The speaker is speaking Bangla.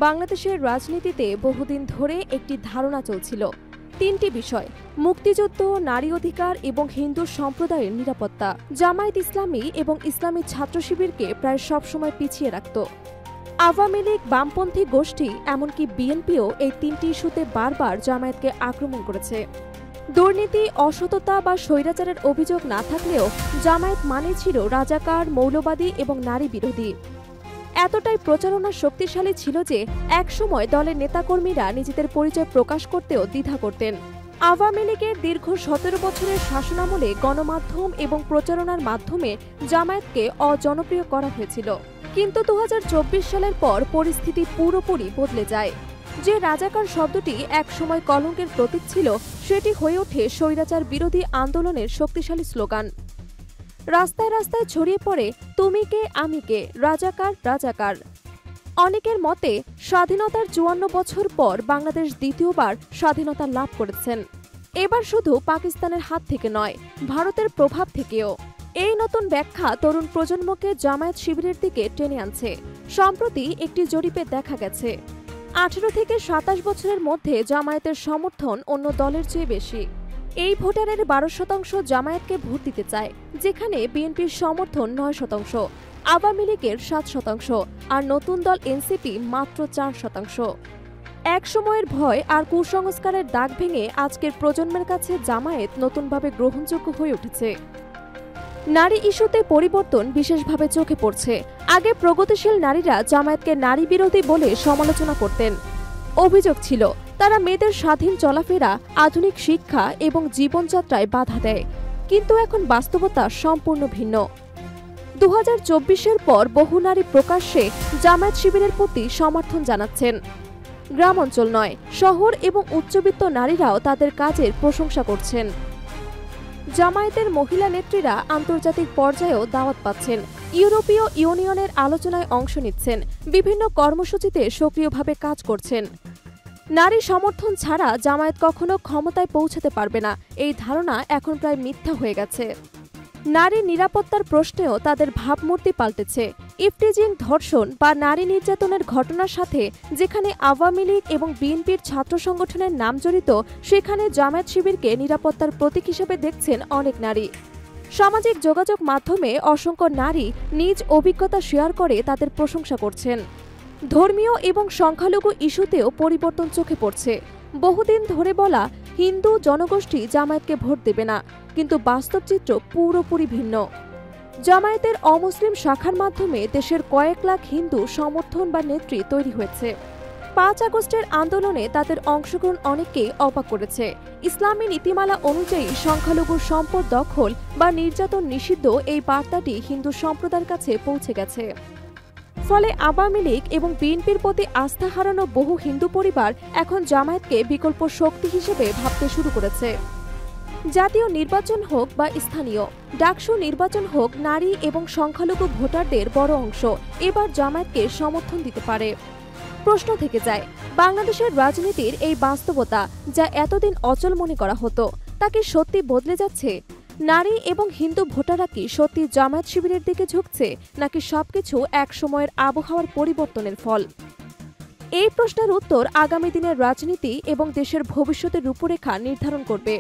বাংলাদেশের রাজনীতিতে বহুদিন ধরে একটি ধারণা চলছিল। তিনটি বিষয়: মুক্তিযুদ্ধ, নারী অধিকার এবং হিন্দু সম্প্রদায়ের নিরাপত্তা। জামায়াত ইসলামী এবং ইসলামী ছাত্র শিবিরকে প্রায় সবসময় পিছিয়ে রাখত। আওয়ামী লীগ, বামপন্থী গোষ্ঠী, এমনকি বিএনপিও এই তিনটি ইস্যুতে বারবার জামায়াতকে আক্রমণ করেছে। দুর্নীতি, অসততা বা স্বৈরাচারের অভিযোগ না থাকলেও জামায়াত মানে ছিল রাজাকার, মৌলবাদী এবং নারী বিরোধী। এতটাই প্রচারণা শক্তিশালী ছিল যে একসময় দলের নেতাকর্মীরা নিজেদের পরিচয় প্রকাশ করতেও দ্বিধা করতেন। আওয়ামী লীগের দীর্ঘ ১৭ বছরের শাসনামলে গণমাধ্যম এবং প্রচারণার মাধ্যমে জামায়াতকে অজনপ্রিয় করা হয়েছিল। কিন্তু ২০২৪ সালের পর পরিস্থিতি পুরোপুরি বদলে যায়। যে রাজাকার শব্দটি একসময় কলঙ্কের প্রতীক ছিল, সেটি হয়ে ওঠে স্বৈরাচার বিরোধী আন্দোলনের শক্তিশালী স্লোগান। রাস্তায় রাস্তায় ছড়িয়ে পড়ে তুমি কে আমি কে, রাজাকার রাজাকার। অনেকের মতে স্বাধীনতার ৫৪ বছর পর বাংলাদেশ দ্বিতীয়বার স্বাধীনতা লাভ করেছেন। এবার শুধু পাকিস্তানের হাত থেকে নয়, ভারতের প্রভাব থেকেও। এই নতুন ব্যাখ্যা তরুণ প্রজন্মকে জামায়াত শিবিরের দিকে টেনে আনছে। সম্প্রতি একটি জরিপে দেখা গেছে ১৮ থেকে ২৭ বছরের মধ্যে জামায়াতের সমর্থন অন্য দলের চেয়ে বেশি। এই ভোটারের ১২% জামায়াতকে ভোট দিতে চায়, যেখানে বিএনপির সমর্থন ৯%, আওয়ামী লীগের ৭%, আর নতুন দল এনসিপি মাত্র ৪%। এক সময়ের ভয় আর কুসংস্কারের দাগ ভেঙে আজকের প্রজন্মের কাছে জামায়াত নতুনভাবে গ্রহণযোগ্য হয়ে উঠেছে। নারী ইস্যুতে পরিবর্তন বিশেষভাবে চোখে পড়ছে। আগে প্রগতিশীল নারীরা জামায়াতকে নারী বিরোধী বলে সমালোচনা করতেন। অভিযোগ ছিল তারা মেয়েদের স্বাধীন চলাফেরা, আধুনিক শিক্ষা এবং জীবনযাত্রায় বাধা দেয়। কিন্তু এখন বাস্তবতা সম্পূর্ণ ভিন্ন। ২০২৪-এর পর বহু নারী প্রকাশ্যে জামায়াত শিবিরের প্রতি সমর্থন জানাচ্ছেন। গ্রাম অঞ্চল নয়, শহর এবং উচ্চবিত্ত নারীরাও তাদের কাজের প্রশংসা করছেন। জামায়াতের মহিলা নেত্রীরা আন্তর্জাতিক পর্যায়েও দাওয়াত পাচ্ছেন, ইউরোপীয় ইউনিয়নের আলোচনায় অংশ নিচ্ছেন, বিভিন্ন কর্মসূচিতে সক্রিয়ভাবে কাজ করছেন। নারী সমর্থন ছাড়া জামায়াত কখনো ক্ষমতায় পৌঁছাতে পারবে না, এই ধারণা এখন প্রায় মিথ্যা হয়ে গেছে। নারী নিরাপত্তার প্রশ্নেও তাদের ভাবমূর্তি পাল্টেছে। ইফটিজিং, ধর্ষণ বা নারী নির্যাতনের ঘটনার সাথে যেখানে আওয়ামী লীগ এবং বিএনপির ছাত্র সংগঠনের নাম জড়িত, সেখানে জামায়াত শিবিরকে নিরাপত্তার প্রতীক হিসেবে দেখছেন অনেক নারী। সামাজিক যোগাযোগ মাধ্যমে অসংখ্য নারী নিজ অভিজ্ঞতা শেয়ার করে তাদের প্রশংসা করছেন। ধর্মীয় এবং সংখ্যালঘু ইস্যুতেও পরিবর্তন চোখে পড়ছে। বহুদিন ধরে বলা হিন্দু জনগোষ্ঠী জামায়াতকে ভোট দেবে না, কিন্তু বাস্তব চিত্র পুরোপুরি ভিন্ন। জামায়াতের অমুসলিম শাখার মাধ্যমে দেশের কয়েক লাখ হিন্দু সমর্থন বা নেত্রী তৈরি হয়েছে। ৫ আগস্টের আন্দোলনে তাদের অংশগ্রহণ অনেককেই অবাক করেছে। ইসলামী নীতিমালা অনুযায়ী সংখ্যালঘু সম্পদ দখল বা নির্যাতন নিষিদ্ধ, এই বার্তাটি হিন্দু সম্প্রদায়ের কাছে পৌঁছে গেছে। ফলে আওয়ামী লীগ এবং বিএনপির প্রতি আস্থা হারানো বহু হিন্দু পরিবার এখন জামায়াতকে বিকল্প শক্তি হিসেবে ভাবতে শুরু করেছে। জাতীয় নির্বাচন হোক বা স্থানীয়, ডাকসু নির্বাচন হোক, নারী এবং সংখ্যালঘু ভোটারদের বড় অংশ এবার জামায়াতকে সমর্থন দিতে পারে। প্রশ্ন থেকে যায়, বাংলাদেশের রাজনীতির এই বাস্তবতা যা এতদিন অচল মনে করা হতো, তা কি সত্যি বদলে যাচ্ছে? নারী এবং হিন্দু ভোটাররা কি সত্যি জামায়াত শিবিরের দিকে ঝুঁকছে, নাকি সবকিছু এক সময়ের আবহাওয়ার পরিবর্তনের ফল? এই প্রশ্নের উত্তর আগামী দিনের রাজনীতি এবং দেশের ভবিষ্যতের রূপরেখা নির্ধারণ করবে।